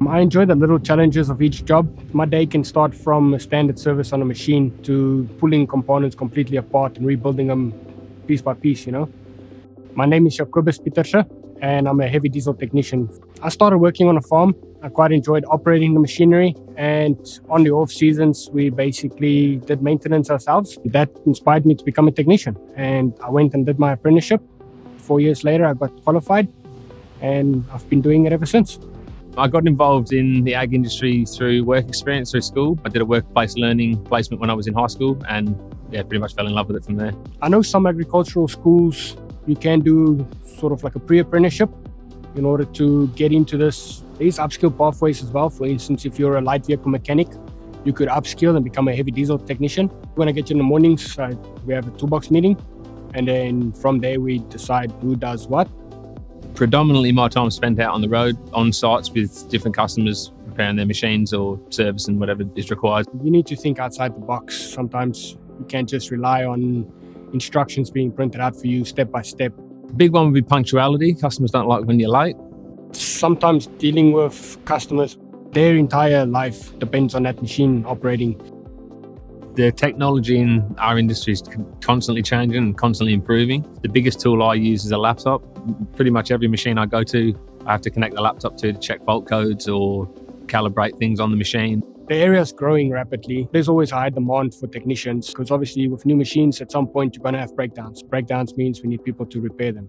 I enjoy the little challenges of each job. My day can start from a standard service on a machine to pulling components completely apart and rebuilding them piece by piece, My name is Jacobus Pieterse, and I'm a heavy diesel technician. I started working on a farm. I quite enjoyed operating the machinery, and on the off seasons, we basically did maintenance ourselves. That inspired me to become a technician, and I went and did my apprenticeship. 4 years later, I got qualified, and I've been doing it ever since. I got involved in the ag industry through work experience through school. I did a workplace learning placement when I was in high school, and pretty much fell in love with it from there. I know some agricultural schools, you can do sort of like a pre-apprenticeship in order to get into this. There's upskill pathways as well. For instance, if you're a light vehicle mechanic, you could upskill and become a heavy diesel technician. When I get you in the mornings, we have a toolbox meeting, and then from there we decide who does what. Predominantly my time spent out on the road, on sites with different customers, repairing their machines or servicing whatever is required. You need to think outside the box. Sometimes you can't just rely on instructions being printed out for you step by step. The big one would be punctuality. Customers don't like when you're late. Sometimes dealing with customers, their entire life depends on that machine operating. The technology in our industry is constantly changing and constantly improving. The biggest tool I use is a laptop. Pretty much every machine I go to, I have to connect the laptop to check fault codes or calibrate things on the machine. The area is growing rapidly. There's always high demand for technicians because obviously with new machines, at some point you're going to have breakdowns. Breakdowns means we need people to repair them.